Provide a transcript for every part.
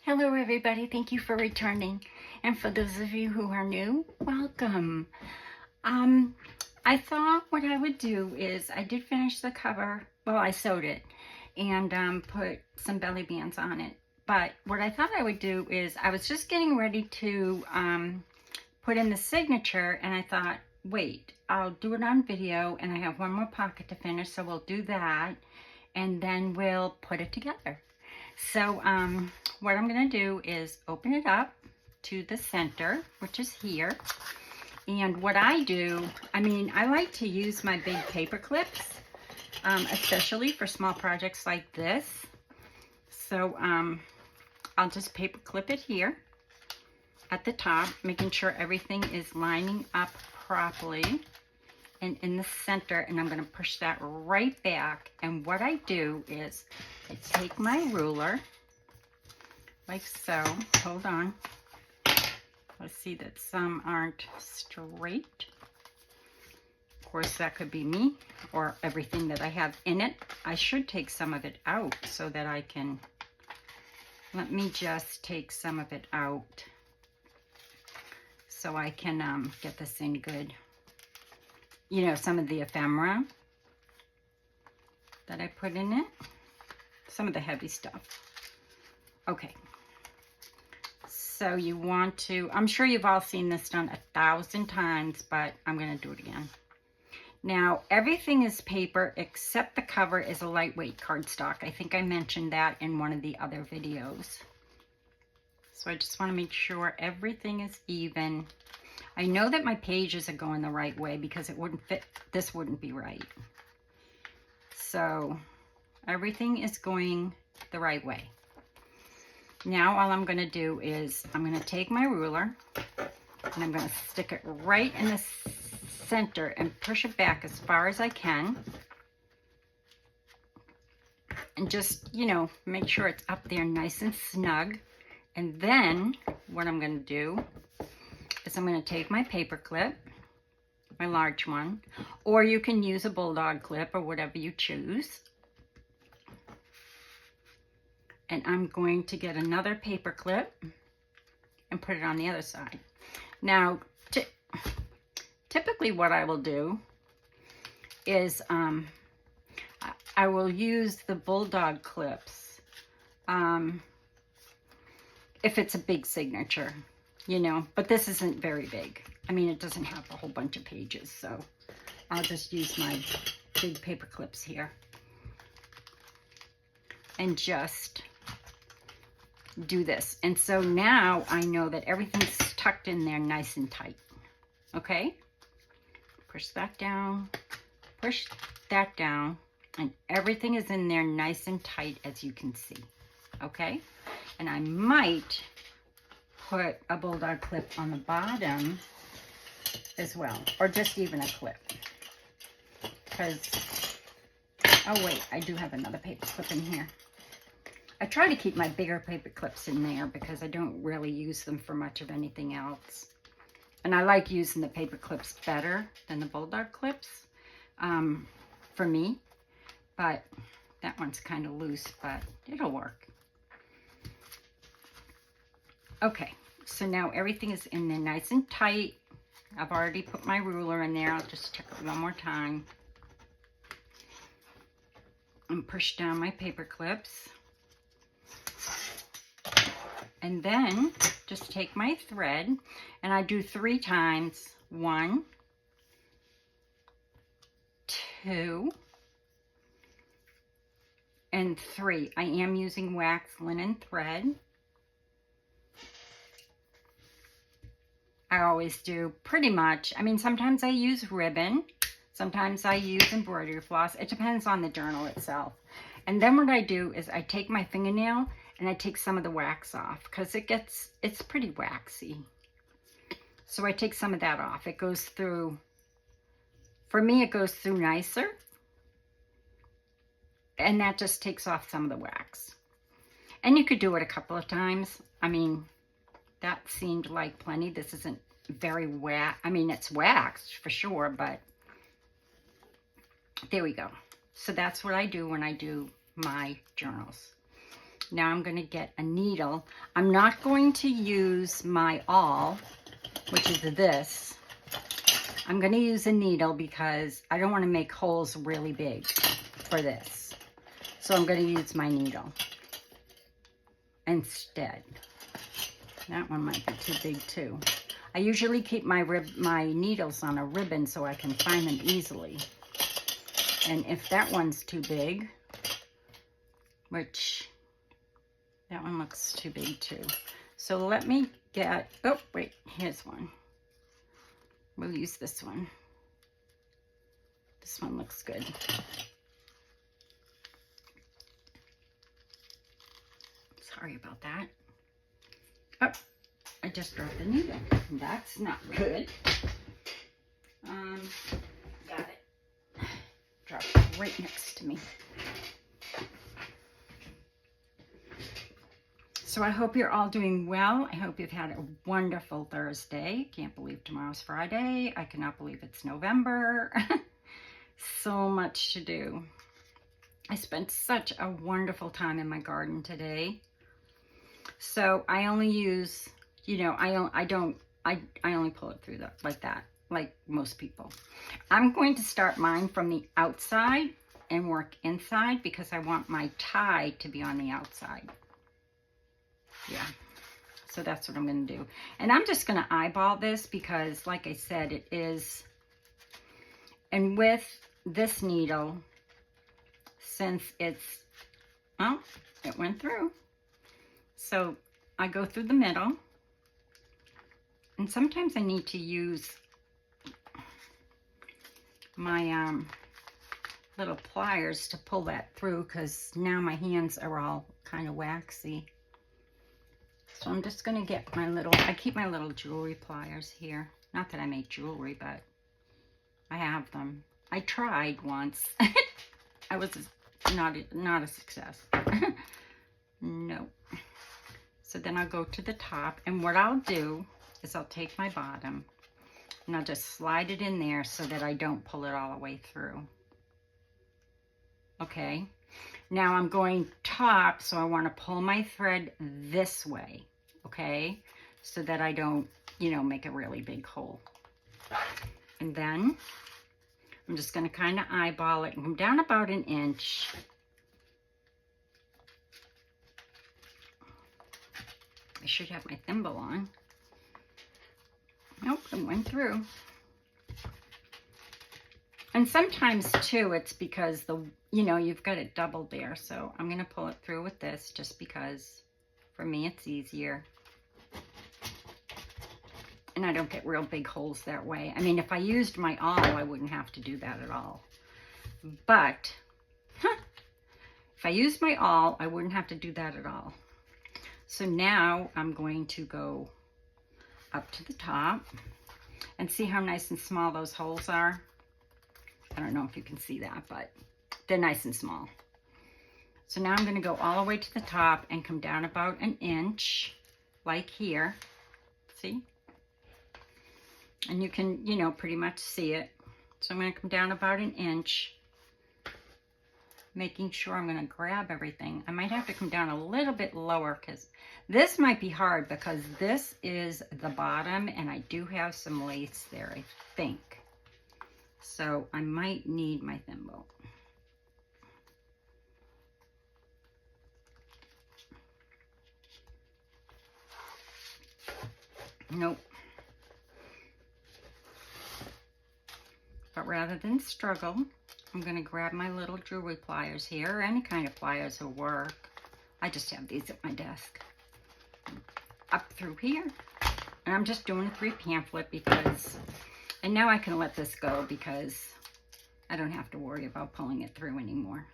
Hello everybody, thank you for returning. And for those of you who are new, welcome. I thought what I would do is, I did finish the cover, well I sewed it and put some belly bands on it. But what I thought I would do is, I was just getting ready to put in the signature and I thought, wait, I'll do it on video and I have one more pocket to finish, so we'll do that and then we'll put it together. So what I'm going to do is open it up to the center, which is here. And what I do, I like to use my big paper clips, especially for small projects like this. So I'll just paper clip it here at the top, making sure everything is lining up properly and in the center, and I'm going to push that right back. And what I do is I take my ruler like so. Hold on. Let's see that some aren't straight. Of course, that could be me or everything that I have in it. I should take some of it out so that I can, let me just take some of it out so I can get this in good. You know, some of the ephemera that I put in it, some of the heavy stuff. Okay, so you want to, I'm sure you've all seen this done 1,000 times, but I'm going to do it again. Now, everything is paper except the cover is a lightweight cardstock. I think I mentioned that in one of the other videos. So I just want to make sure everything is even. I know that my pages are going the right way because it wouldn't fit, this wouldn't be right. So everything is going the right way. Now all I'm going to do is I'm going to take my ruler and I'm going to stick it right in the center and push it back as far as I can. And just, you know, make sure it's up there nice and snug. And then what I'm going to do is I'm going to take my paper clip, my large one, or you can use a bulldog clip or whatever you choose. And I'm going to get another paper clip and put it on the other side. Now, typically what I will do is I will use the bulldog clips if it's a big signature. You know, but this isn't very big. I mean, it doesn't have a whole bunch of pages, so I'll just use my big paper clips here and just do this. And so now I know that everything's tucked in there nice and tight. Okay? Push that down, and everything is in there nice and tight, as you can see. Okay? And I might put a bulldog clip on the bottom as well, or just even a clip, because, oh wait, I do have another paper clip in here. I try to keep my bigger paper clips in there because I don't really use them for much of anything else, and I like using the paper clips better than the bulldog clips for me, but that one's kind of loose, but it'll work. Okay, so now everything is in there nice and tight. I've already put my ruler in there. I'll just check it one more time. And push down my paper clips. And then just take my thread, and I do 3 times. 1, 2, and 3. I am using wax linen thread. I always do, pretty much. I mean, sometimes I use ribbon. Sometimes I use embroidery floss. It depends on the journal itself. And then what I do is I take my fingernail and I take some of the wax off because it's pretty waxy. So I take some of that off. It goes through, for me, it goes through nicer. And that just takes off some of the wax. And you could do it a couple of times. I mean, that seemed like plenty. This isn't very wax. I mean, it's waxed for sure, but there we go. So that's what I do when I do my journals. Now I'm going to get a needle. I'm not going to use my awl, which is this. I'm going to use a needle because I don't want to make holes really big for this. So I'm going to use my needle instead. That one might be too big too. I usually keep my needles on a ribbon so I can find them easily. And if that one's too big, which that one looks too big too. So let me get, oh wait, here's one. We'll use this one. This one looks good. Sorry about that. Oh, I just dropped the needle. That's not good. Got it. Dropped it right next to me. So I hope you're all doing well. I hope you've had a wonderful Thursday. Can't believe tomorrow's Friday. I cannot believe it's November. So much to do. I spent such a wonderful time in my garden today. So I only use, you know, I only pull it through like that, like most people. I'm going to start mine from the outside and work inside because I want my tie to be on the outside. Yeah, so that's what I'm going to do. And I'm just going to eyeball this because, like I said, it is, and with this needle, since it's, well, it went through. So I go through the middle, and sometimes I need to use my little pliers to pull that through because now my hands are all kind of waxy. So I'm just going to get my little, I keep my little jewelry pliers here. Not that I make jewelry, but I have them. I tried once. I was not a success. No. So then I'll go to the top, and what I'll do is I'll take my bottom and I'll just slide it in there so that I don't pull it all the way through. Okay. Now I'm going top, so I want to pull my thread this way, okay? So that I don't, you know, make a really big hole. And then I'm just going to kind of eyeball it and come down about an inch. I should have my thimble on. Nope, it went through. And sometimes too, it's because you know, you've got it doubled there. So I'm going to pull it through with this just because for me it's easier. And I don't get real big holes that way. I mean, if I used my awl, I wouldn't have to do that at all. But if I used my awl, I wouldn't have to do that at all. So now I'm going to go up to the top and see how nice and small those holes are. I don't know if you can see that, but they're nice and small. So now I'm going to go all the way to the top and come down about an inch, like here. See? And you can, you know, pretty much see it. So I'm going to come down about an inch, making sure I'm going to grab everything. I might have to come down a little bit lower because this might be hard because this is the bottom and I do have some lace there, I think. So I might need my thimble. Nope. But rather than struggle, I'm going to grab my little jewelry pliers here, or any kind of pliers will work. I just have these at my desk. Up through here. And I'm just doing a 3 pamphlet because, and now I can let this go because I don't have to worry about pulling it through anymore.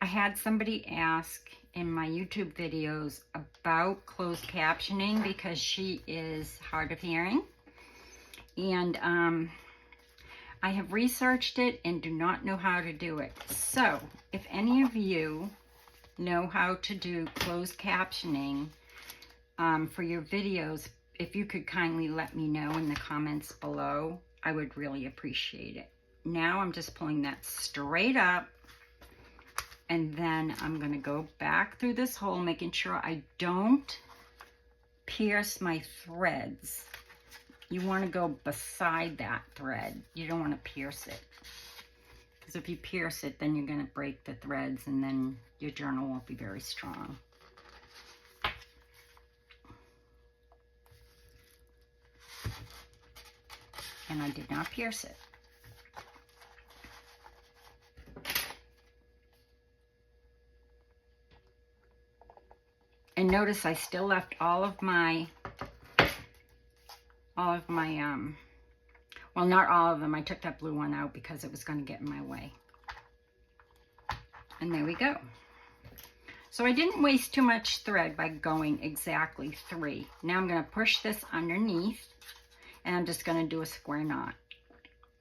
I had somebody ask in my YouTube videos about closed captioning because she is hard of hearing. And I have researched it and do not know how to do it. So if any of you know how to do closed captioning for your videos, if you could kindly let me know in the comments below. I would really appreciate it. Now I'm just pulling that straight up, and then I'm going to go back through this hole, making sure I don't pierce my threads. You want to go beside that thread. You don't want to pierce it. Because if you pierce it, then you're going to break the threads, and then your journal won't be very strong. And I did not pierce it. And notice I still left all of my, well, not all of them. I took that blue one out because it was going to get in my way. And there we go. So I didn't waste too much thread by going exactly 3. Now I'm going to push this underneath, and I'm just going to do a square knot,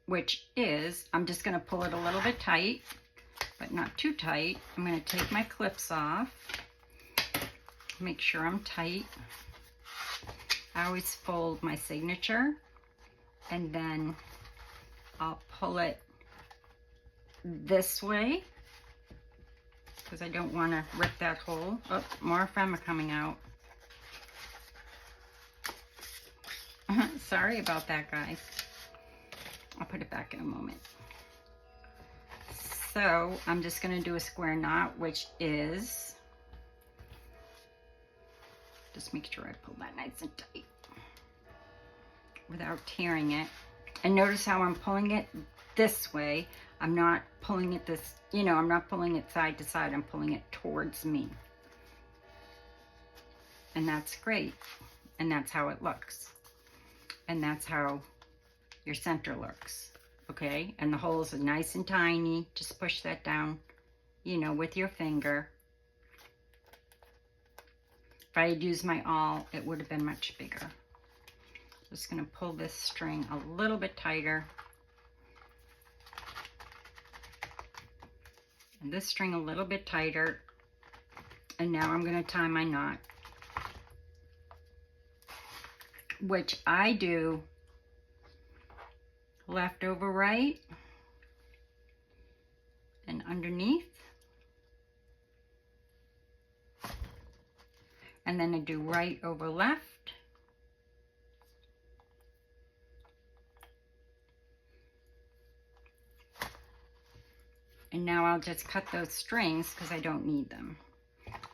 which is, I'm just going to pull it a little bit tight, but not too tight. I'm going to take my clips off, make sure I'm tight. I always fold my signature, and then I'll pull it this way because I don't want to rip that hole. Oh, more ephemera coming out. Sorry about that, guys. I'll put it back in a moment. So I'm just going to do a square knot, which is, just make sure I pull that nice and tight without tearing it. And notice how I'm pulling it this way. I'm not pulling it this, you know, I'm not pulling it side to side. I'm pulling it towards me. And that's great. And that's how it looks. And that's how your center looks. Okay? And the holes are nice and tiny. Just push that down, you know, with your finger. If I had used my awl, it would have been much bigger. Just going to pull this string a little bit tighter. And this string a little bit tighter. And now I'm going to tie my knot, which I do left over right and underneath. And then I do right over left. And now I'll just cut those strings because I don't need them.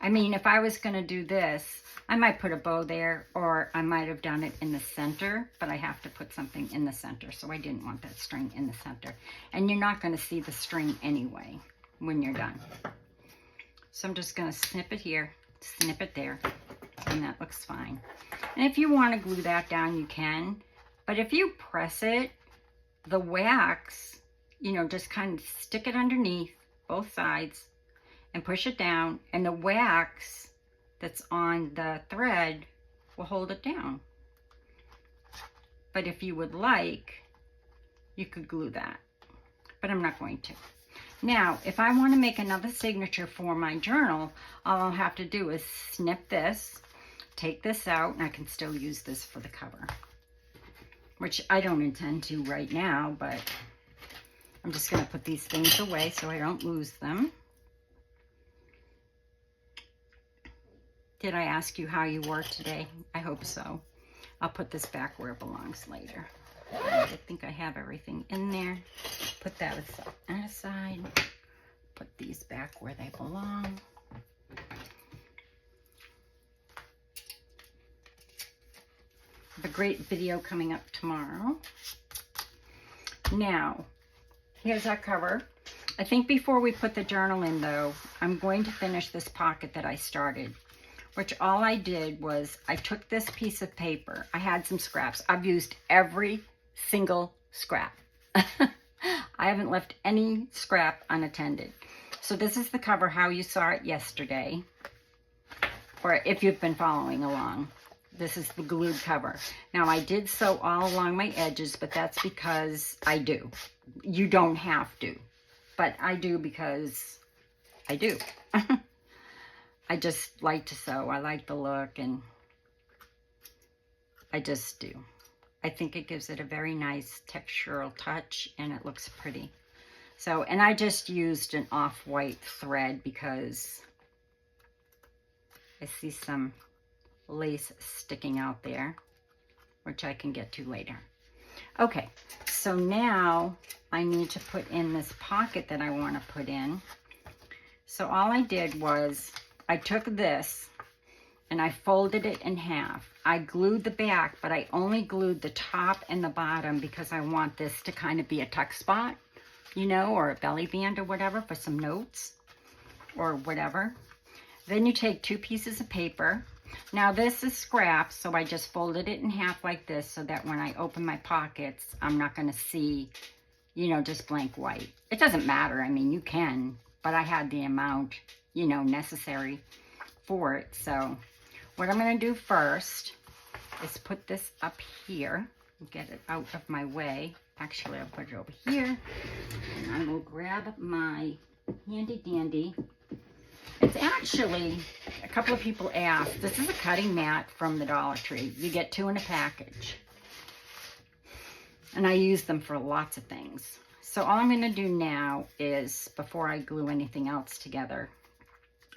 I mean, if I was going to do this, I might put a bow there, or I might have done it in the center, but I have to put something in the center, so I didn't want that string in the center. And you're not going to see the string anyway when you're done. So I'm just going to snip it here, snip it there, and that looks fine. And if you want to glue that down, you can. But if you press it, the wax, you know, just kind of stick it underneath both sides and push it down, and the wax that's on the thread will hold it down. But if you would like, you could glue that, but I'm not going to. Now, if I want to make another signature for my journal, all I'll have to do is snip this, take this out, and I can still use this for the cover, which I don't intend to right now, but I'm just going to put these things away so I don't lose them. Did I ask you how you were today? I hope so. I'll put this back where it belongs later. I think I have everything in there. Put that aside. Put these back where they belong. Have a great video coming up tomorrow. Now, here's our cover. I think before we put the journal in, though, I'm going to finish this pocket that I started, which all I did was I took this piece of paper. I had some scraps. I've used every single scrap. I haven't left any scrap unattended. So this is the cover how you saw it yesterday, or if you've been following along. This is the glued cover. Now, I did sew all along my edges, but that's because I do. You don't have to, but I do because I do. I just like to sew. I like the look, and I just do. I think it gives it a very nice textural touch, and it looks pretty. So, and I just used an off-white thread because I see some lace sticking out there, which I can get to later. Okay, so now I need to put in this pocket that I want to put in. So all I did was I took this and I folded it in half. I glued the back, but I only glued the top and the bottom because I want this to kind of be a tuck spot, you know, or a belly band or whatever for some notes or whatever. Then you take 2 pieces of paper. Now this is scrap, so I just folded it in half like this so that when I open my pockets, I'm not going to see, you know, just blank white. It doesn't matter. I mean, you can, but I had the amount, you know, necessary for it. So what I'm going to do first is put this up here, get it out of my way. Actually, I'll put it over here, and I will grab my handy dandy. It's actually, a couple of people asked, this is a cutting mat from the Dollar Tree. You get 2 in a package. And I use them for lots of things. So all I'm going to do now is, before I glue anything else together,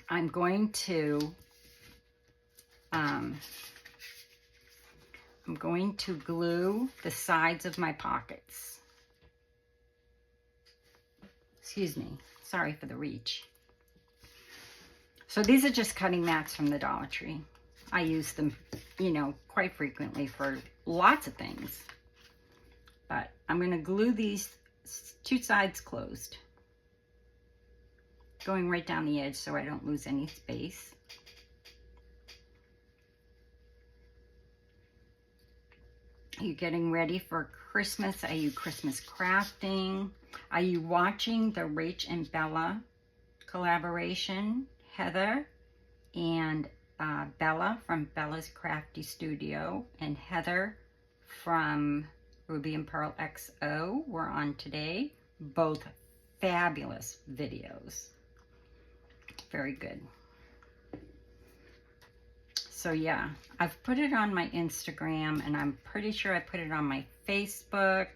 I'm going to glue the sides of my pockets. Excuse me, sorry for the reach. So these are just cutting mats from the Dollar Tree. I use them, you know, quite frequently for lots of things. But I'm going to glue these 2 sides closed, going right down the edge so I don't lose any space. Are you getting ready for Christmas? Are you Christmas crafting? Are you watching the Rach and Bella collaboration? Heather and Bella from Bella's Crafty Studio and Heather from Ruby and Pearl XO were on today. Both fabulous videos. Very good. So yeah, I've put it on my Instagram, and I'm pretty sure I put it on my Facebook.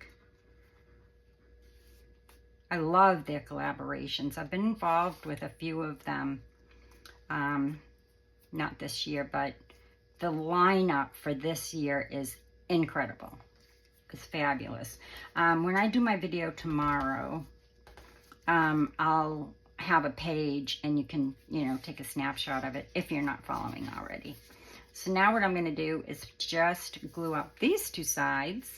I love their collaborations. I've been involved with a few of them. Not this year, but the lineup for this year is incredible. It's fabulous. When I do my video tomorrow, I'll have a page and you can, you know, take a snapshot of it if you're not following already. So now what I'm going to do is just glue up these 2 sides.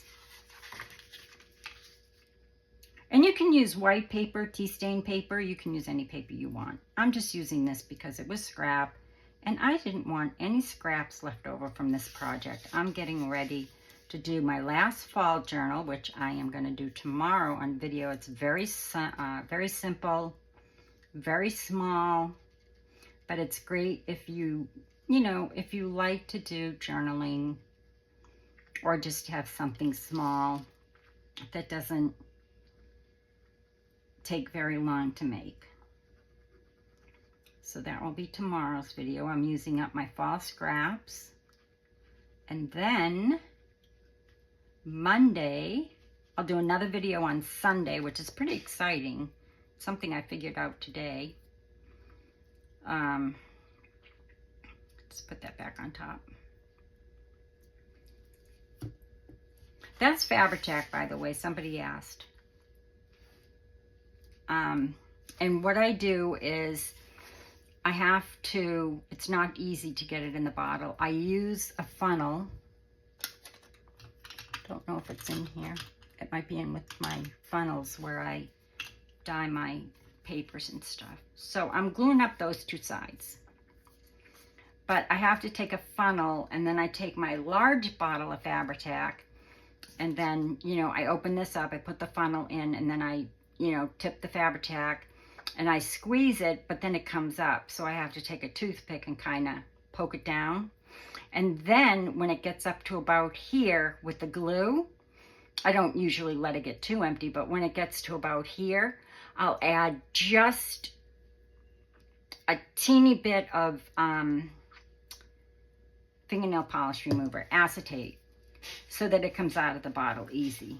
And you can use white paper, tea stain paper. You can use any paper you want. I'm just using this because it was scrap. And I didn't want any scraps left over from this project. I'm getting ready to do my last fall journal, which I am going to do tomorrow on video. It's very simple, very small, but it's great if you know, if you like to do journaling or just have something small that doesn't take very long to make. So that will be tomorrow's video. I'm using up my fall scraps. And then Monday, I'll do another video on Sunday, which is pretty exciting. Something I figured out today. Let's put that back on top. That's Fabri-Tac, by the way. Somebody asked. And what I do is I have to, it's not easy to get it in the bottle. I use a funnel. Don't know if it's in here. It might be in with my funnels where I dye my papers and stuff. So I'm gluing up those 2 sides. But I have to take a funnel, and then I take my large bottle of Fabri-Tac, and then, you know, I open this up, I put the funnel in, and then I, you know, tip the Fabri-Tac, and I squeeze it, but then it comes up. So I have to take a toothpick and kind of poke it down. And then when it gets up to about here with the glue, I don't usually let it get too empty, but when it gets to about here, I'll add just a teeny bit of fingernail polish remover, acetate. so that it comes out of the bottle easy.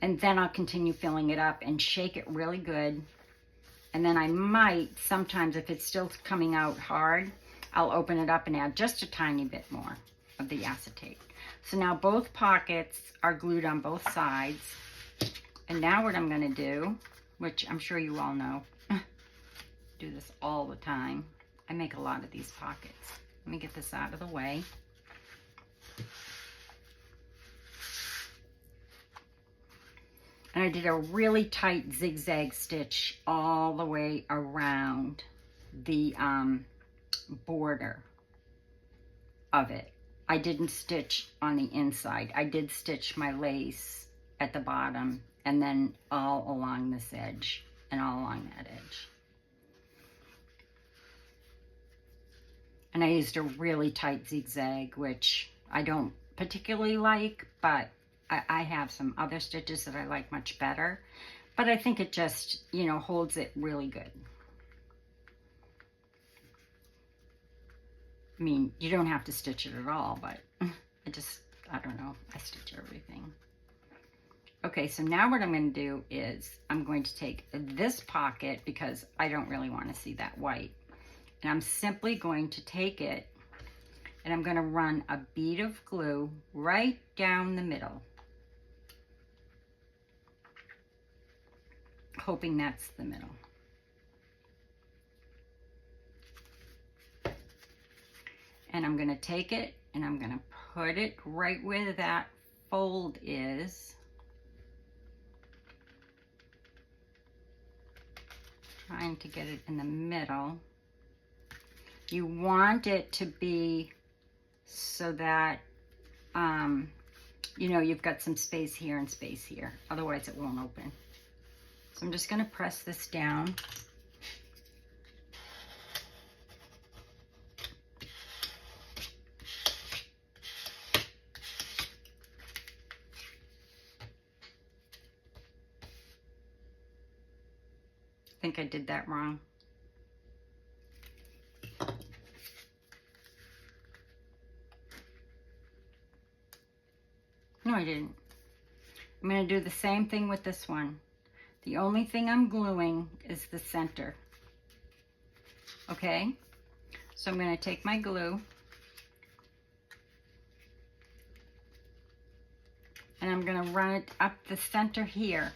And then I'll continue filling it up and shake it really good. And then I might, sometimes if it's still coming out hard, I'll open it up and add just a tiny bit more of the acetate. So now both pockets are glued on both sides. And now what I'm gonna do, which I'm sure you all know, do this all the time. I make a lot of these pockets. Let me get this out of the way. And I did a really tight zigzag stitch all the way around the border of it. I didn't stitch on the inside. I did stitch my lace at the bottom and then all along this edge and all along that edge. And I used a really tight zigzag, which I don't particularly like, but I have some other stitches that I like much better. But I think it just, you know, holds it really good. I mean, you don't have to stitch it at all, but I don't know, I stitch everything. Okay, so now what I'm going to do is I'm going to take this pocket because I don't really want to see that white. And I'm simply going to take it and I'm going to run a bead of glue right down the middle, hoping that's the middle. And I'm going to take it and I'm going to put it right where that fold is. Trying to get it in the middle. You want it to be so that, you know, you've got some space here and space here. Otherwise it won't open. So I'm just going to press this down. I think I did that wrong. No, I didn't. I'm going to do the same thing with this one. The only thing I'm gluing is the center. Okay? So I'm going to take my glue and I'm going to run it up the center here.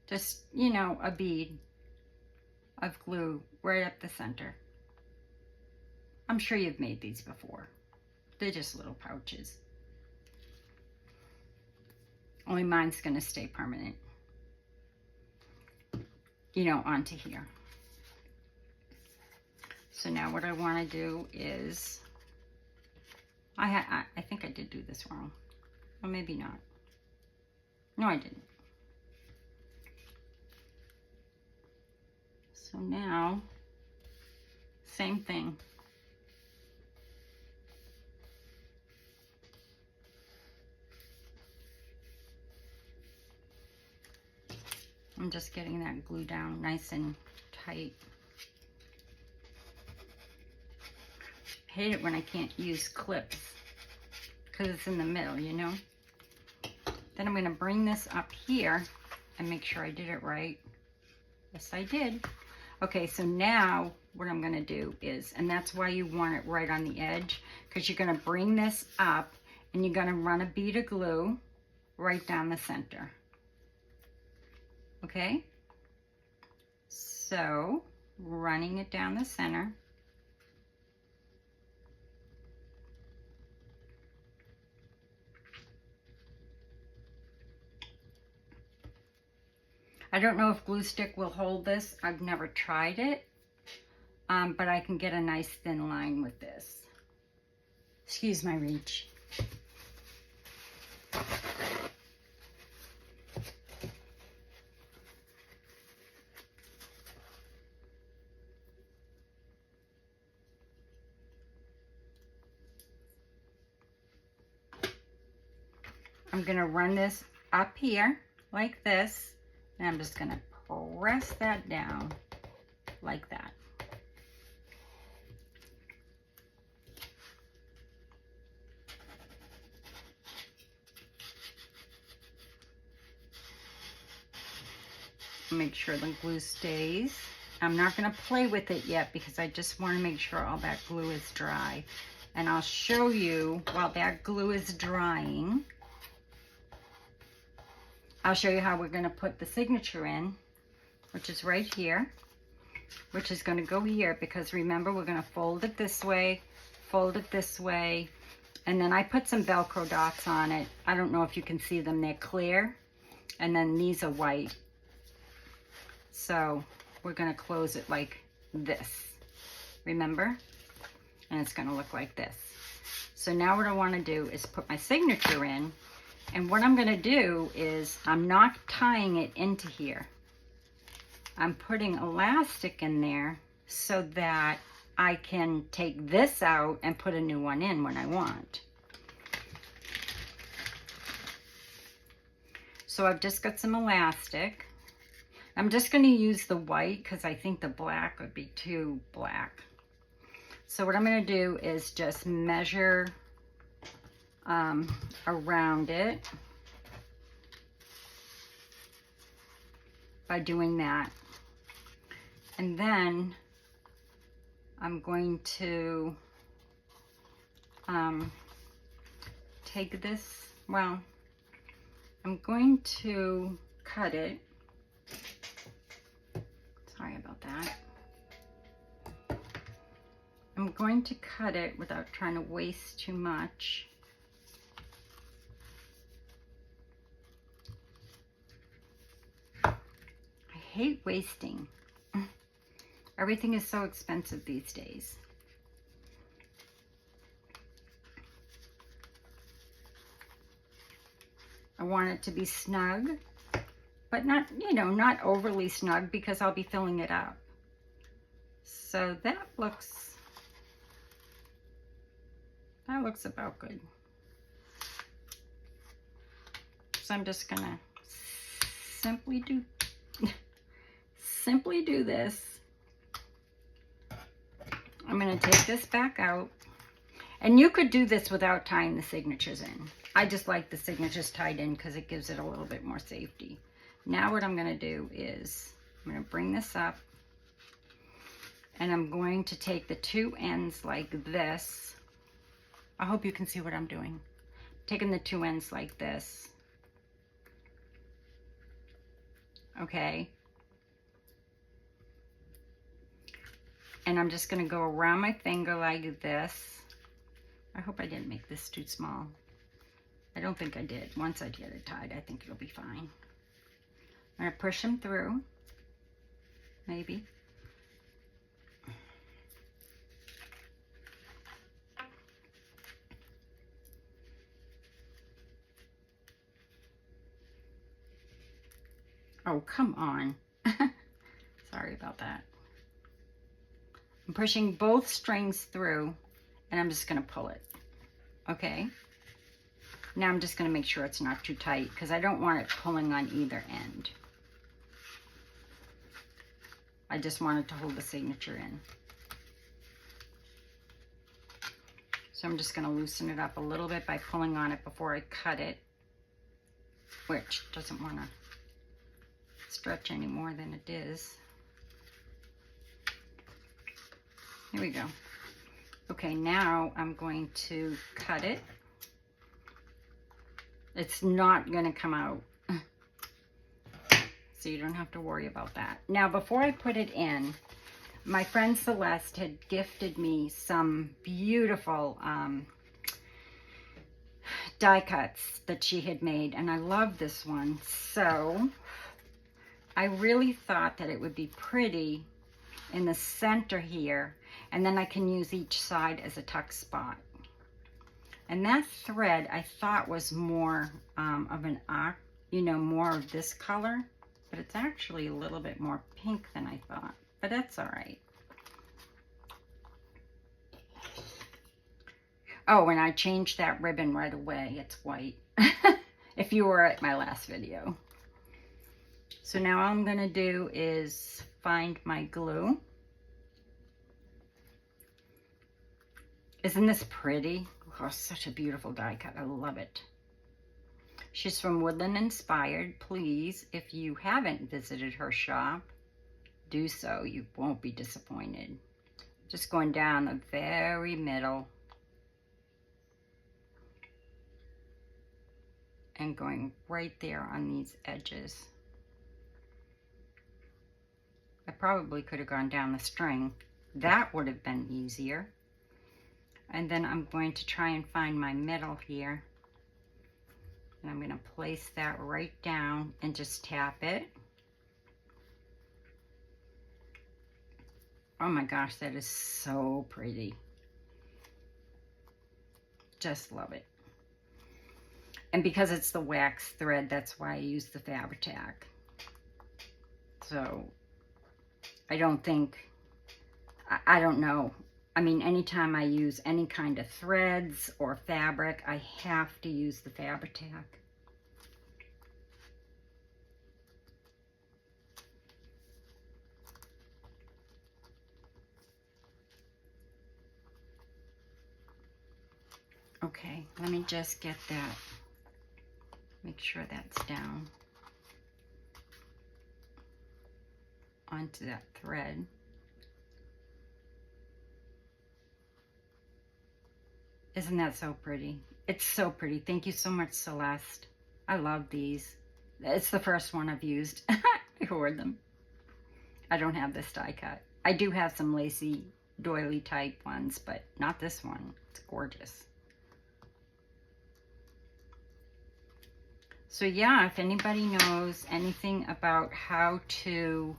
Just, you know, a bead of glue right up the center. I'm sure you've made these before. They're just little pouches. Only mine's going to stay permanent. You know, onto here. So now what I want to do is, I think I did do this wrong. Or maybe not. No, I didn't. So now, same thing. I'm just getting that glue down nice and tight. I hate it when I can't use clips because it's in the middle, you know. Then I'm going to bring this up here and make sure I did it right. Yes, I did. Okay, so now what I'm going to do is, and that's why you want it right on the edge, because you're going to bring this up and you're going to run a bead of glue right down the center. Okay, so running it down the center. I don't know if glue stick will hold this. I've never tried it, but I can get a nice thin line with this. Excuse my reach. I'm going to run this up here like this, and I'm just going to press that down like that. Make sure the glue stays. I'm not going to play with it yet because I just want to make sure all that glue is dry. And I'll show you while that glue is drying. I'll show you how we're going to put the signature in, which is right here, which is going to go here because remember we're going to fold it this way, and then I put some Velcro dots on it. I don't know if you can see them, they're clear, and then these are white. So we're going to close it like this, remember? And it's going to look like this. So now what I want to do is put my signature in, and what I'm going to do is I'm not tying it into here. I'm putting elastic in there so that I can take this out and put a new one in when I want. So I've just got some elastic. I'm just going to use the white because I think the black would be too black. So what I'm going to do is just measure around it by doing that. And then I'm going to take this, well, I'm going to cut it. Sorry about that. I'm going to cut it without trying to waste too much. I hate wasting. Everything is so expensive these days. I want it to be snug, but not, you know, not overly snug because I'll be filling it up. So that looks about good. So I'm just gonna simply do this. I'm gonna take this back out, and you could do this without tying the signatures in. I just like the signatures tied in because it gives it a little bit more safety. Now what I'm gonna do is I'm gonna bring this up, and I'm going to take the two ends like this. I hope you can see what I'm doing. Taking the two ends like this. Okay. And I'm just going to go around my finger like this. I hope I didn't make this too small. I don't think I did. Once I get it tied, I think it'll be fine. I'm going to push them through. Maybe. Oh, come on. Sorry about that. I'm pushing both strings through, and I'm just going to pull it. Okay? Now I'm just going to make sure it's not too tight because I don't want it pulling on either end. I just want it to hold the signature in. So I'm just going to loosen it up a little bit by pulling on it before I cut it, which doesn't want to stretch any more than it is. Here we go. Okay, now I'm going to cut it. It's not going to come out. So you don't have to worry about that. Now, before I put it in, my friend Celeste had gifted me some beautiful die cuts that she had made, and I love this one. So I really thought that it would be pretty in the center here, and then I can use each side as a tuck spot. And that thread I thought was more of an you know, more of this color, but it's actually a little bit more pink than I thought, but that's all right. Oh, and I changed that ribbon right away. It's white. If you were at my last video. So now all I'm gonna do is find my glue. Isn't this pretty? Oh, such a beautiful die cut. I love it. She's from Woodland Inspired. Please, if you haven't visited her shop, do so. You won't be disappointed. Just going down the very middle and going right there on these edges. I probably could have gone down the string. That would have been easier. And then I'm going to try and find my middle here. And I'm going to place that right down and just tap it. Oh my gosh, that is so pretty. Just love it. And because it's the wax thread, that's why I use the Fabri-Tac. So I don't think, I don't know. I mean, anytime I use any kind of threads or fabric, I have to use the Fabri-Tac. Okay, let me just get that, make sure that's down onto that thread. Isn't that so pretty? It's so pretty. Thank you so much, Celeste. I love these. It's the first one I've used. I hoard them. I don't have this die cut. I do have some lacy doily type ones, but not this one. It's gorgeous. So yeah, if anybody knows anything about how to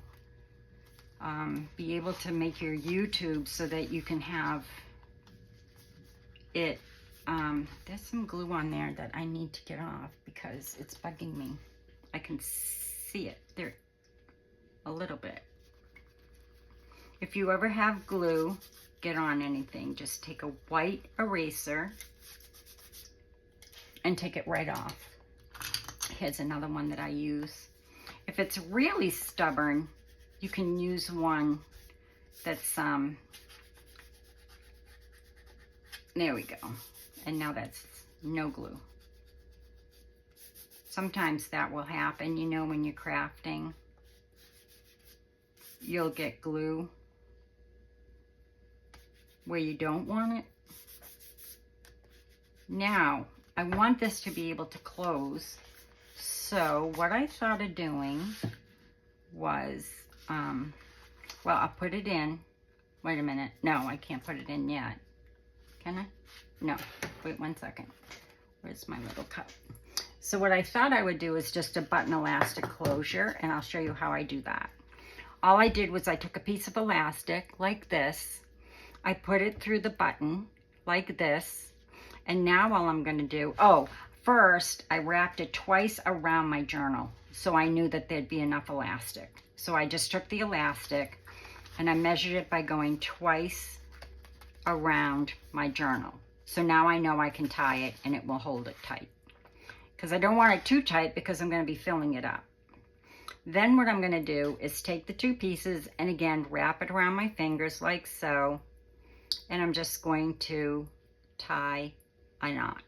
be able to make your YouTube so that you can have it, there's some glue on there that I need to get off because it's bugging me. I can see it there a little bit. If you ever have glue get on anything, just take a white eraser and take it right off. Here's another one that I use. If it's really stubborn, you can use one that's, there we go. And now that's no glue. Sometimes that will happen, you know, when you're crafting. You'll get glue where you don't want it. Now, I want this to be able to close. So what I thought of doing was, well, I'll put it in. Wait a minute. No, I can't put it in yet. Can I? No. Wait 1 second. Where's my little cup? So what I thought I would do is just a button elastic closure, and I'll show you how I do that. All I did was I took a piece of elastic like this. I put it through the button like this. And now all I'm going to do, first, I wrapped it twice around my journal, so I knew that there'd be enough elastic. So I just took the elastic and I measured it by going twice around my journal. So now I know I can tie it and it will hold it tight. Because I don't want it too tight because I'm going to be filling it up. Then what I'm going to do is take the two pieces and again wrap it around my fingers like so. And I'm just going to tie a knot.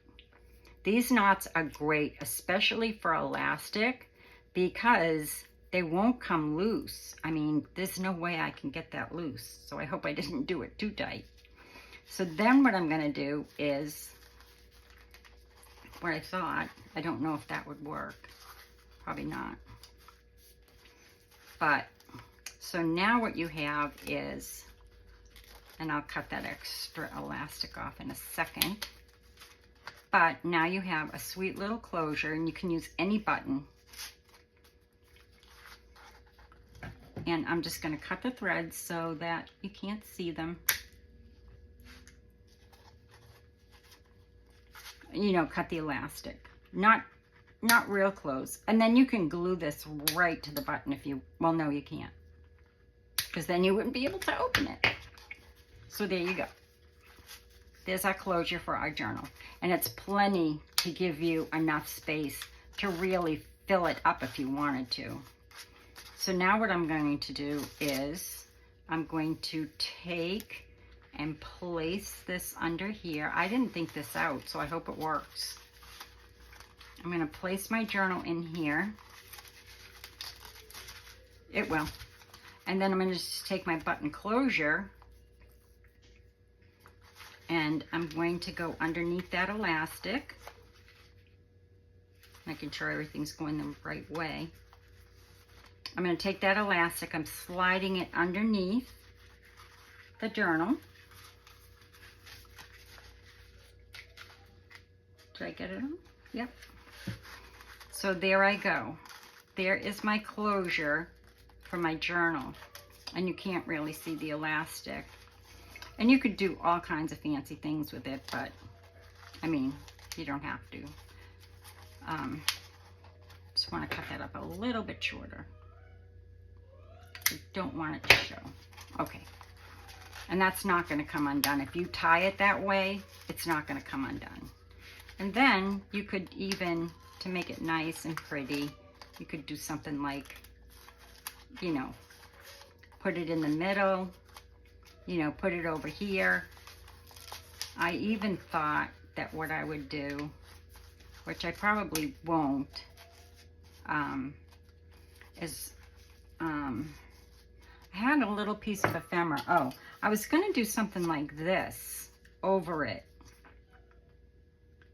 These knots are great, especially for elastic, because they won't come loose. I mean, there's no way I can get that loose. So I hope I didn't do it too tight. So then what I'm going to do is, what I thought, I don't know if that would work. Probably not. But, so now what you have is, and I'll cut that extra elastic off in a second. But now you have a sweet little closure, and you can use any button. And I'm just going to cut the threads so that you can't see them. You know, cut the elastic. Not real close. And then you can glue this right to the button if you, well, no, you can't. Because then you wouldn't be able to open it. So there you go. There's our closure for our journal. And it's plenty to give you enough space to really fill it up if you wanted to. So now what I'm going to do is I'm going to take and place this under here. I didn't think this out, so I hope it works. I'm going to place my journal in here. It will. And then I'm going to just take my button closure and I'm going to go underneath that elastic, making sure everything's going the right way. I'm going to take that elastic, I'm sliding it underneath the journal. Did I get it on? Yep. So there I go. There is my closure for my journal. And you can't really see the elastic. And you could do all kinds of fancy things with it, but I mean, you don't have to. Just want to cut that up a little bit shorter. I don't want it to show. Okay. And that's not going to come undone. If you tie it that way, it's not going to come undone. And then you could even, to make it nice and pretty, you could do something like, you know, put it in the middle, you know, put it over here. I even thought that what I would do, which I probably won't, is, I had a little piece of ephemera. Oh, I was going to do something like this over it.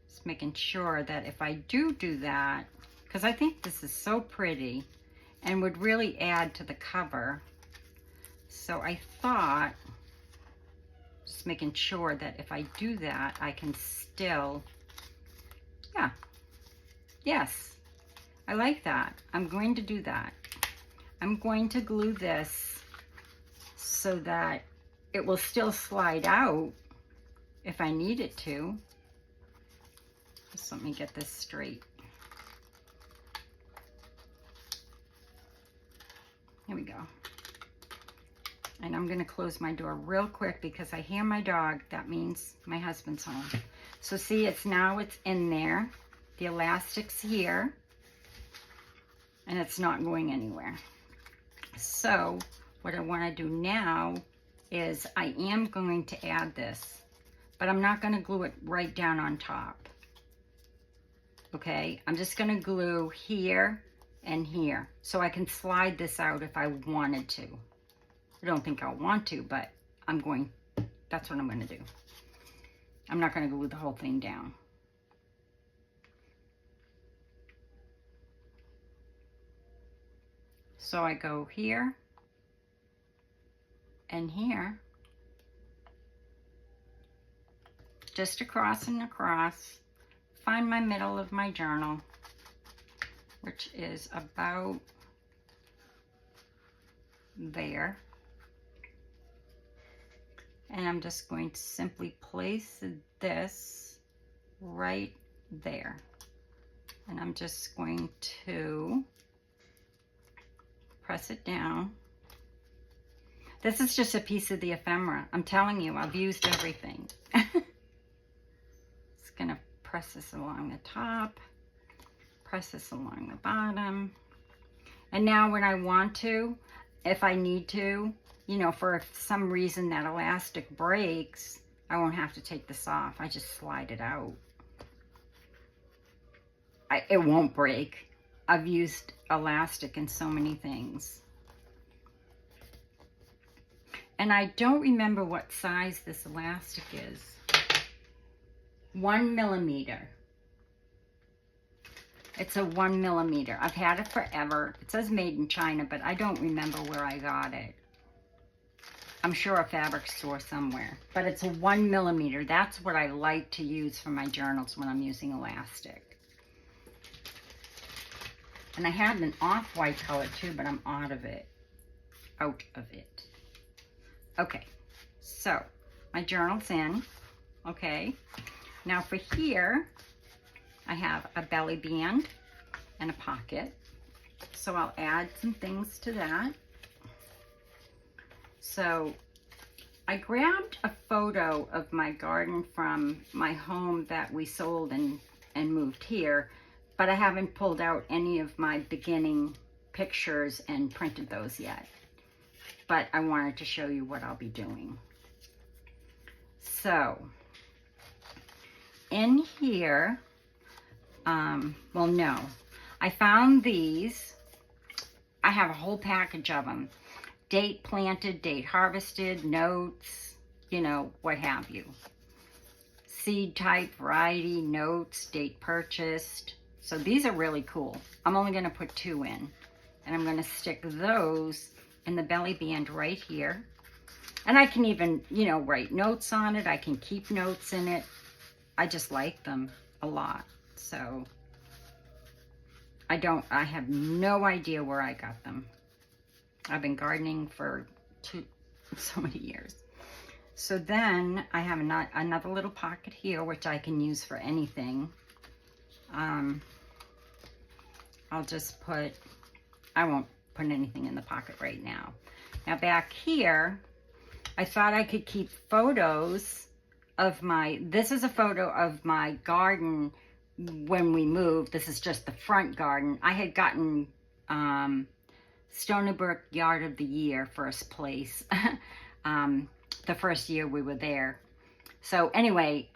Just making sure that if I do that, because I think this is so pretty and would really add to the cover. So I thought, just making sure that if I do that, I can still, yeah, yes, I like that. I'm going to do that. I'm going to glue this so that it will still slide out if I need it to. Just let me get this straight. Here we go. And I'm gonna close my door real quick because I hear my dog. That means my husband's home. So see, it's in there. The elastic's here and it's not going anywhere. So what I wanna do now is I am going to add this, but I'm not gonna glue it right down on top. Okay, I'm just gonna glue here and here so I can slide this out if I wanted to. I don't think I'll want to, but that's what I'm gonna do. I'm not gonna glue the whole thing down. So I go here and here, just across and across, find my middle of my journal, which is about there. And I'm just going to simply place this right there. And I'm just going to press it down. This is just a piece of the ephemera. I'm telling you, I've used everything. Just gonna press this along the top, press this along the bottom. And now when I want to, if I need to, you know, for some reason that elastic breaks, I won't have to take this off. I just slide it out. It won't break. I've used elastic in so many things. And I don't remember what size this elastic is. 1 millimeter. It's a 1 millimeter. I've had it forever. It says made in China, but I don't remember where I got it. I'm sure a fabric store somewhere, but it's a 1 millimeter. That's what I like to use for my journals when I'm using elastic. And I had an off-white color too, but I'm out of it. Okay, so my journal's in, okay. Now for here, I have a belly band and a pocket. So I'll add some things to that. So I grabbed a photo of my garden from my home that we sold and moved here, but I haven't pulled out any of my beginning pictures and printed those yet. But I wanted to show you what I'll be doing. So in here, well, no. I found these. I have a whole package of them. Date planted, date harvested, notes, you know, what have you. Seed type, variety, notes, date purchased. So these are really cool. I'm only going to put 2 in. And I'm going to stick those in the belly band right here. And I can even, you know, write notes on it. I can keep notes in it. I just like them a lot. So I have no idea where I got them. I've been gardening for so many years. So then I have another little pocket here, which I can use for anything. I'll just put, I won't put anything in the pocket right now. Now back here, I thought I could keep photos of this is a photo of my garden when we moved. This is just the front garden. I had gotten Stony Brook Yard of the Year first place the first year we were there. So anyway,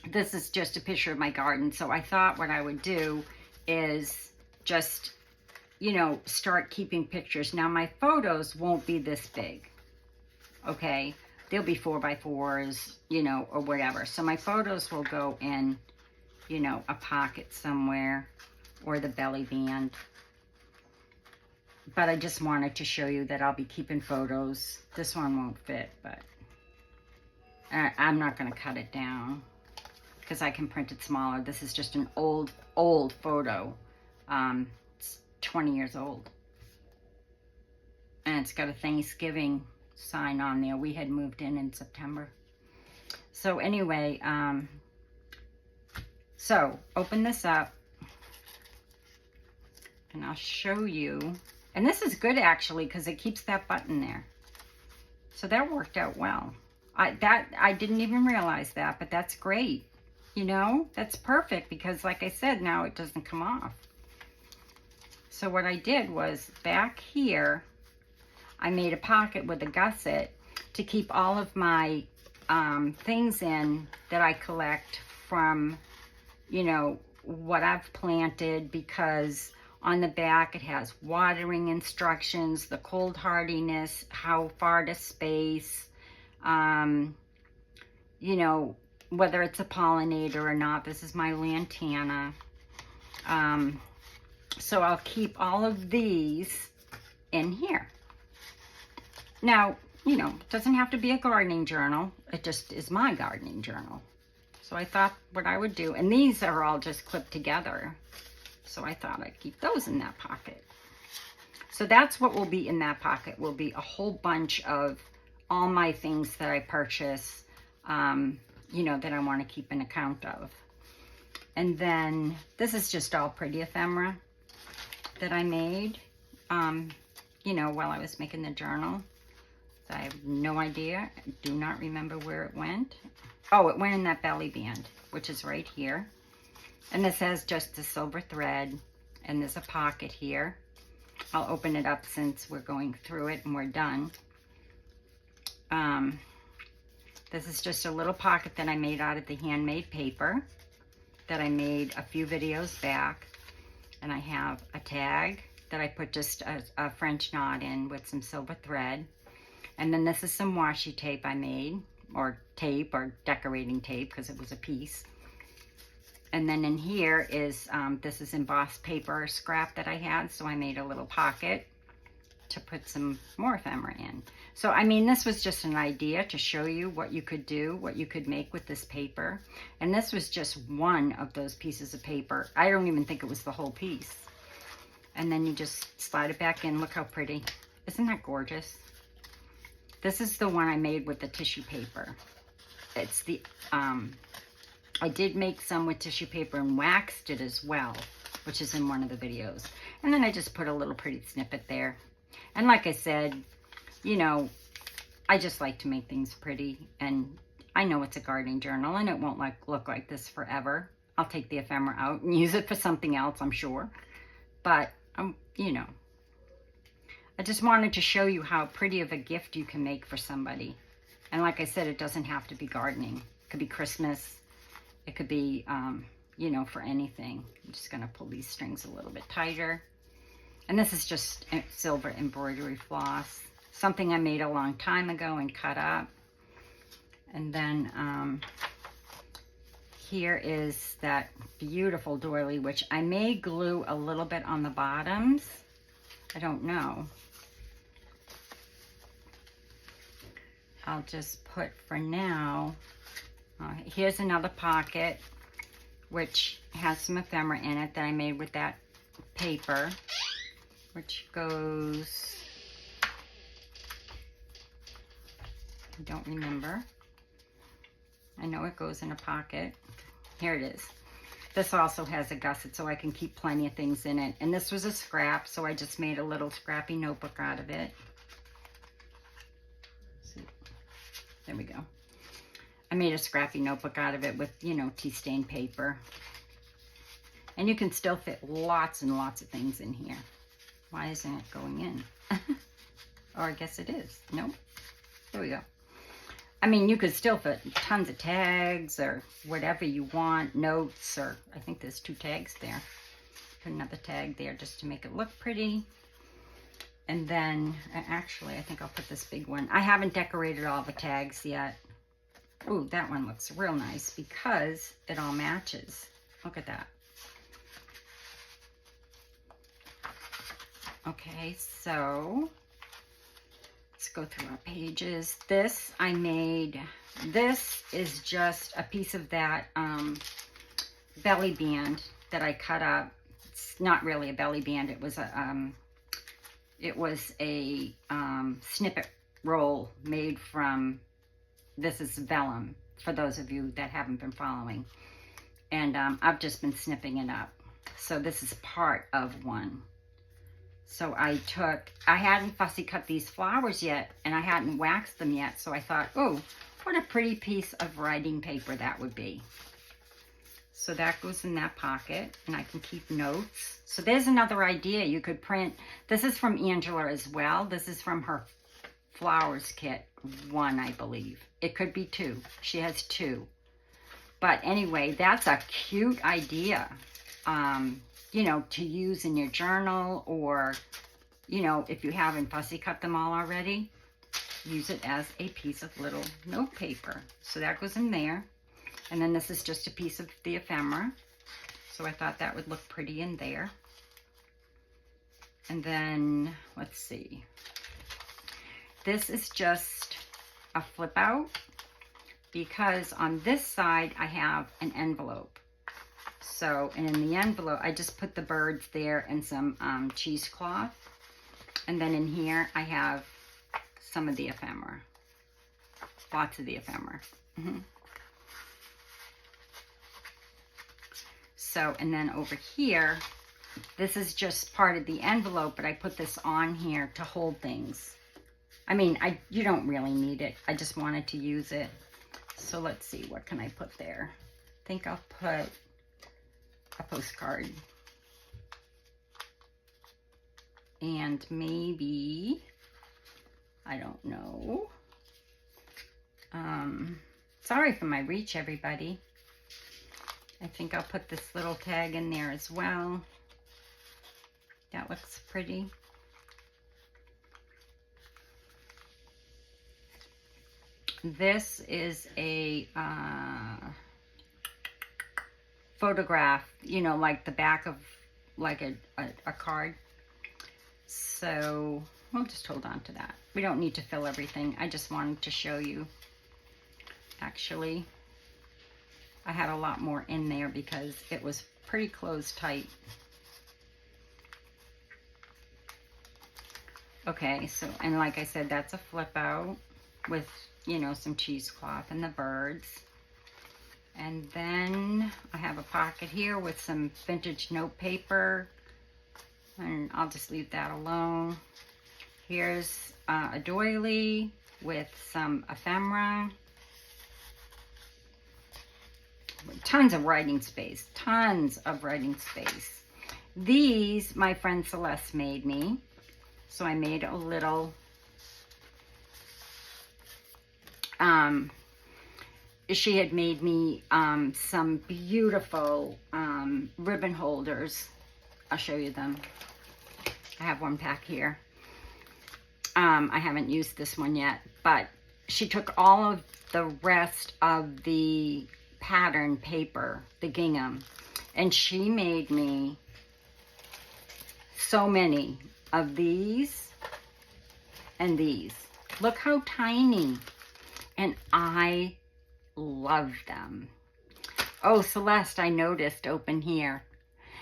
this is just a picture of my garden. So I thought what I would do is just, you know, start keeping pictures. Now my photos won't be this big, okay? They'll be 4x4s, you know, or whatever. So my photos will go in, you know, a pocket somewhere or the belly band. But I just wanted to show you that I'll be keeping photos. This one won't fit, but I'm not going to cut it down because I can print it smaller. This is just an old photo. It's 20 years old. And it's got a Thanksgiving sign on there. We had moved in September. So anyway, so open this up and I'll show you. And this is good actually because it keeps that button there. So that worked out well. I didn't even realize that, but that's great. You know, that's perfect because like I said, now it doesn't come off. So what I did was back here, I made a pocket with a gusset to keep all of my things in that I collect from, you know, what I've planted, because on the back it has watering instructions, the cold hardiness, how far to space, you know, whether it's a pollinator or not. This is my lantana. So I'll keep all of these in here. Now, you know, it doesn't have to be a gardening journal. It just is my gardening journal. So I thought what I would do, and these are all just clipped together. So I thought I'd keep those in that pocket. So that's what will be in that pocket, will be a whole bunch of all my things that I purchase, you know, that I want to keep an account of. And then this is just all pretty ephemera that I made, you know, while I was making the journal. So I have no idea. I do not remember where it went. Oh, it went in that belly band, which is right here. And this has just a silver thread, and there's a pocket here. I'll open it up since we're going through it and we're done. This is just a little pocket that I made out of the handmade paper that I made a few videos back. And I have a tag that I put just a French knot in with some silver thread. And then this is some washi tape I made, or tape, or decorating tape, because it was a piece. And then in here is, this is embossed paper scrap that I had, so I made a little pocket to put some more ephemera in. So, I mean, this was just an idea to show you what you could do, what you could make with this paper. And this was just one of those pieces of paper. I don't even think it was the whole piece. And then you just slide it back in. Look how pretty. Isn't that gorgeous? This is the one I made with the tissue paper. It's the, I did make some with tissue paper and waxed it as well, which is in one of the videos. And then I just put a little pretty snippet there. And like I said, you know, I just like to make things pretty. And I know it's a gardening journal and it won't look like this forever. I'll take the ephemera out and use it for something else, I'm sure. But, you know, I just wanted to show you how pretty of a gift you can make for somebody. And like I said, it doesn't have to be gardening. It could be Christmas. It could be, you know, for anything. I'm just going to pull these strings a little bit tighter. And this is just silver embroidery floss. Something I made a long time ago and cut up. And then here is that beautiful doily, which I may glue a little bit on the bottoms. I don't know. I'll just put for now, here's another pocket, which has some ephemera in it that I made with that paper, which goes, I don't remember. I know it goes in a pocket. Here it is. This also has a gusset, so I can keep plenty of things in it. And this was a scrap, so I just made a little scrappy notebook out of it. There we go. I made a scrappy notebook out of it with, you know, tea stain paper. And you can still fit lots and lots of things in here. Why isn't it going in? Or I guess it is. Nope. There we go. I mean, you could still fit tons of tags or whatever you want, notes, or I think there's 2 tags there. Put another tag there just to make it look pretty. And then, actually, I think I'll put this big one. I haven't decorated all the tags yet. Ooh, that one looks real nice because it all matches. Look at that. Okay, so let's go through our pages. This I made, this is just a piece of that belly band that I cut up. It's not really a belly band. It was a snippet roll made from, this is vellum, for those of you that haven't been following. And I've just been snipping it up. So this is part of one. So I hadn't fussy cut these flowers yet, and I hadn't waxed them yet. So I thought, oh, what a pretty piece of writing paper that would be. So that goes in that pocket, and I can keep notes. So there's another idea. You could print, this is from Angela as well. This is from her flowers kit 1, I believe. It could be 2. She has 2. But anyway, that's a cute idea, you know, to use in your journal, or, you know, if you haven't fussy cut them all already, use it as a piece of little note paper. So that goes in there. And then this is just a piece of the ephemera. So I thought that would look pretty in there. And then, let's see. This is just a flip out, because on this side I have an envelope. So, and in the envelope, I just put the birds there and some cheesecloth. And then in here, I have some of the ephemera. Lots of the ephemera. So, and then over here, this is just part of the envelope, but I put this on here to hold things. I mean, you don't really need it. I just wanted to use it. So let's see, what can I put there? I think I'll put a postcard. And maybe, I don't know. Sorry for my reach, everybody. I think I'll put this little tag in there as well. That looks pretty. This is a photograph, you know, like the back of like a card. So we'll just hold on to that. We don't need to fill everything. I just wanted to show you. Actually, I had a lot more in there because it was pretty closed tight. Okay, so, and like I said, that's a flip out with, you know, some cheesecloth and the birds. And then I have a pocket here with some vintage note paper, and I'll just leave that alone. Here's a doily with some ephemera. Tons of writing space, tons of writing space. These, my friend Celeste made me. So I made a little she had made me some beautiful ribbon holders. I'll show you them. I have one back here. I haven't used this one yet, but she took all of the rest of the pattern paper, the gingham, and she made me so many of these and these. Look how tiny. And I love them. Oh, Celeste, I noticed open here.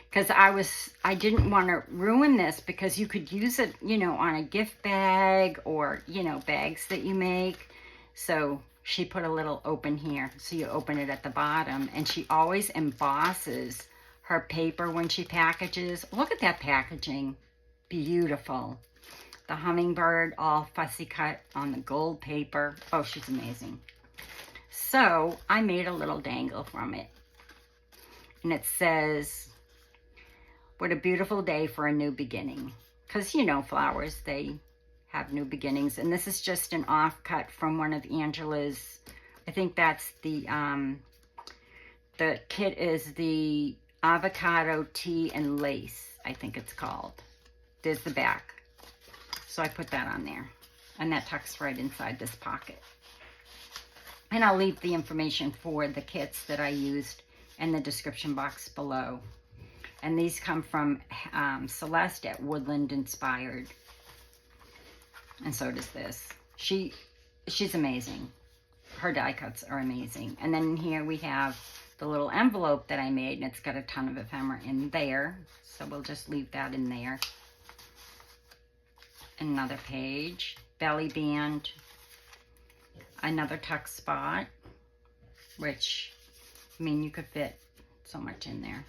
Because I didn't want to ruin this, because you could use it, you know, on a gift bag or, you know, bags that you make. So she put a little open here. So you open it at the bottom. And she always embosses her paper when she packages. Look at that packaging. Beautiful. The hummingbird all fussy cut on the gold paper. Oh, she's amazing. So I made a little dangle from it. And it says, what a beautiful day for a new beginning. Because, you know, flowers, they have new beginnings. And this is just an offcut from one of Angela's. I think that's the kit is the avocado tea and lace, I think it's called. There's the back. So I put that on there, and that tucks right inside this pocket. And I'll leave the information for the kits that I used in the description box below. And these come from Celeste at Woodland Inspired. And so does this. She's amazing. Her die cuts are amazing. And then here we have the little envelope that I made, and it's got a ton of ephemera in there. So we'll just leave that in there. Another page, belly band, another tuck spot, which, I mean, you could fit so much in there.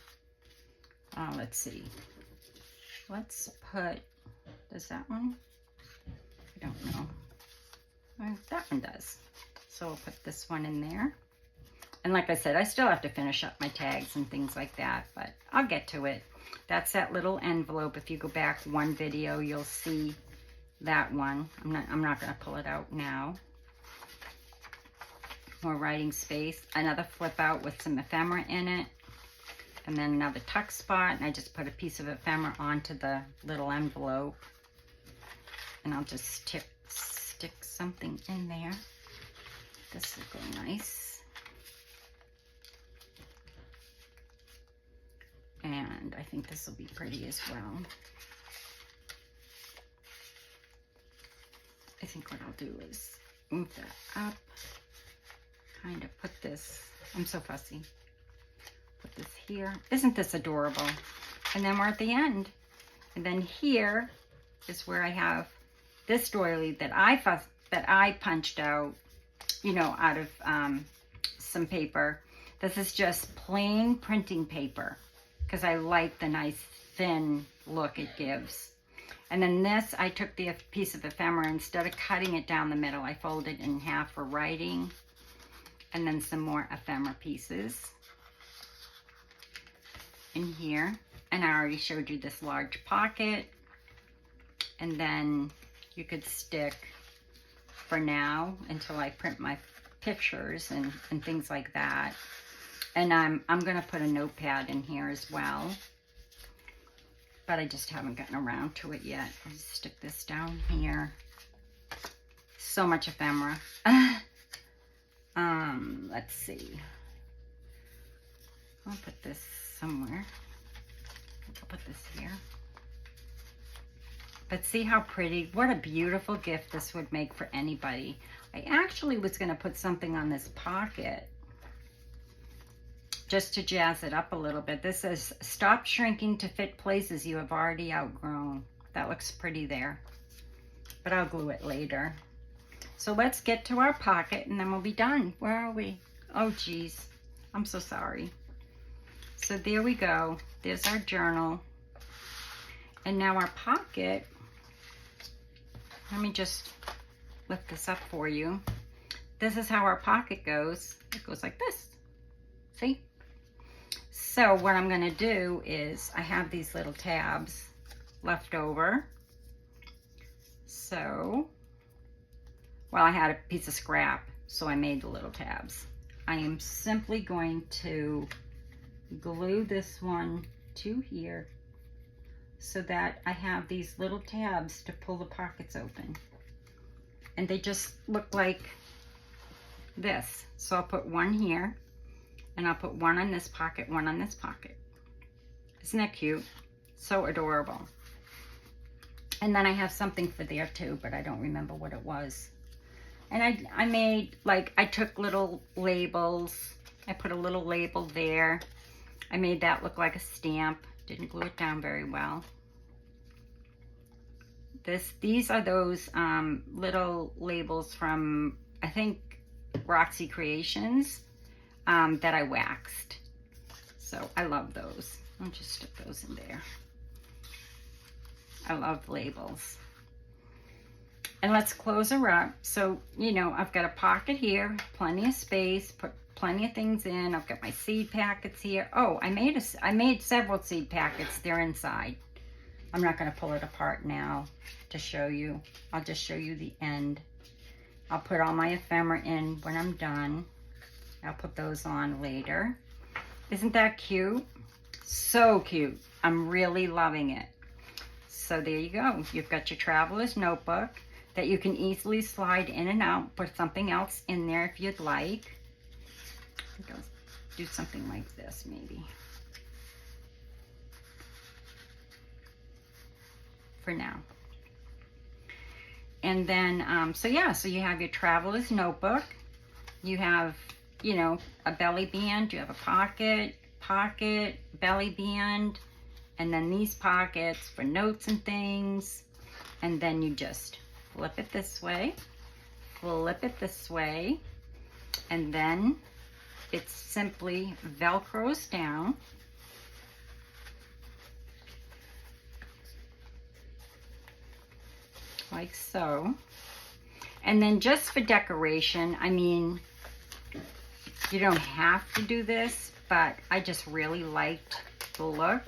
Let's see. Let's put, does that one? I don't know. Well, that one does. So we'll put this one in there. And like I said, I still have to finish up my tags and things like that, but I'll get to it. That's that little envelope. If you go back one video, you'll see that one. I'm not going to pull it out now. More writing space. Another flip out with some ephemera in it. And then another tuck spot. And I just put a piece of ephemera onto the little envelope. And I'll just stick something in there. This will go nice. And I think this will be pretty as well. I think what I'll do is move that up, kind of put this, I'm so fussy, put this here. Isn't this adorable? And then we're at the end. And then here is where I have this doily that I punched out, you know, out of some paper. This is just plain printing paper, because I like the nice thin look it gives. And then this, I took the piece of ephemera, instead of cutting it down the middle, I folded it in half for writing. And then some more ephemera pieces in here. And I already showed you this large pocket. And then you could stick, for now, until I print my pictures and things like that. And I'm going to put a notepad in here as well. But I just haven't gotten around to it yet. I'll just stick this down here. So much ephemera. Let's see. I'll put this somewhere. I'll put this here. But see how pretty, what a beautiful gift this would make for anybody. I actually was going to put something on this pocket just to jazz it up a little bit. This says, stop shrinking to fit places you have already outgrown. That looks pretty there, but I'll glue it later. So let's get to our pocket and then we'll be done. Where are we? Oh geez, I'm so sorry. So there we go. There's our journal. And now our pocket, let me just lift this up for you. This is how our pocket goes. It goes like this. See? So what I'm going to do is, I have these little tabs left over. So, well, I had a piece of scrap, so I made the little tabs. I am simply going to glue this one to here so that I have these little tabs to pull the pockets open. And they just look like this. So I'll put one here, and I'll put one on this pocket, one on this pocket. Isn't that cute? So adorable. And then I have something for there too, but I don't remember what it was. And I made, like, I took little labels. I put a little label there. I made that look like a stamp. Didn't glue it down very well. These are those little labels from, I think, Roxy Creations that I waxed. So I love those. I'll just stick those in there. I love labels. And let's close her up. So, you know, I've got a pocket here, plenty of space, put plenty of things in. I've got my seed packets here. Oh, I made several seed packets. They're inside. I'm not going to pull it apart now to show you. I'll just show you the end. I'll put all my ephemera in when I'm done. I'll put those on later. Isn't that cute? So cute. I'm really loving it. So there you go. You've got your traveler's notebook that you can easily slide in and out. Put something else in there if you'd like. I'll do something like this maybe. For now. And then, so yeah, so you have your traveler's notebook. You have, you know, a belly band. You have a pocket, belly band, and then these pockets for notes and things. And then you just flip it this way, and then it simply Velcros down. Like so. And then just for decoration, I mean, you don't have to do this, but I just really liked the look.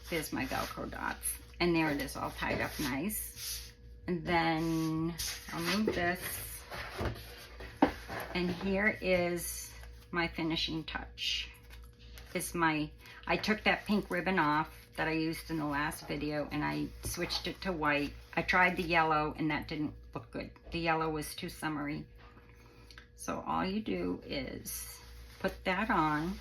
There's my Velcro dots. And there it is, all tied up nice. And then I'll move this. And here is my finishing touch. I took that pink ribbon off that I used in the last video, and I switched it to white. I tried the yellow, and that didn't look good. The yellow was too summery. So all you do is put that on.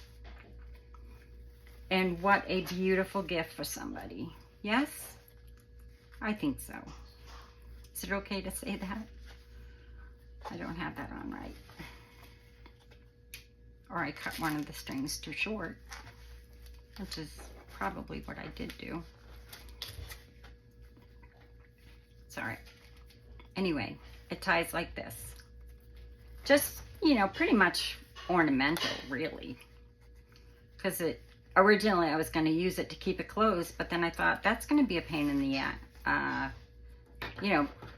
And what a beautiful gift for somebody. Yes? I think so. Is it okay to say that? I don't have that on right. Or I cut one of the strings too short, which is probably what I did do. Sorry. Anyway, it ties like this. Just, you know, pretty much ornamental, really. Because originally I was going to use it to keep it closed, but then I thought that's going to be a pain in the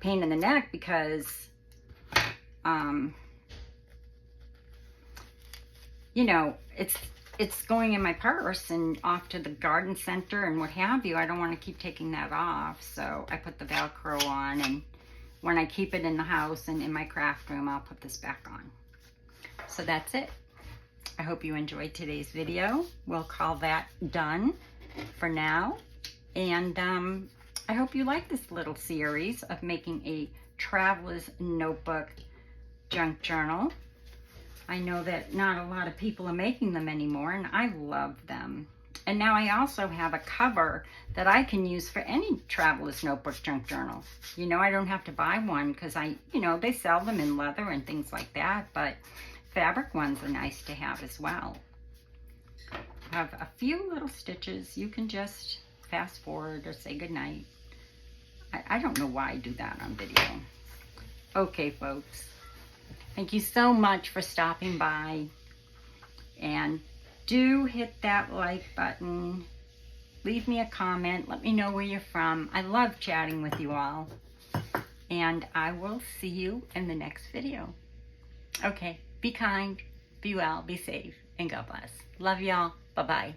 pain in the neck, because you know, it's going in my purse and off to the garden center and what have you. I don't want to keep taking that off, so I put the Velcro on, and when I keep it in the house and in my craft room, I'll put this back on. So that's it. I hope you enjoyed today's video. We'll call that done for now. And I hope you like this little series of making a traveler's notebook junk journal. I know that not a lot of people are making them anymore, and I love them. And now I also have a cover that I can use for any traveler's notebook junk journal. You know, I don't have to buy one because they sell them in leather and things like that, but fabric ones are nice to have as well. I have a few little stitches. You can just fast forward or say goodnight. I don't know why I do that on video. Okay, folks. Thank you so much for stopping by. And do hit that like button. Leave me a comment. Let me know where you're from. I love chatting with you all. And I will see you in the next video. Okay, be kind, be well, be safe, and God bless. Love y'all. Bye-bye.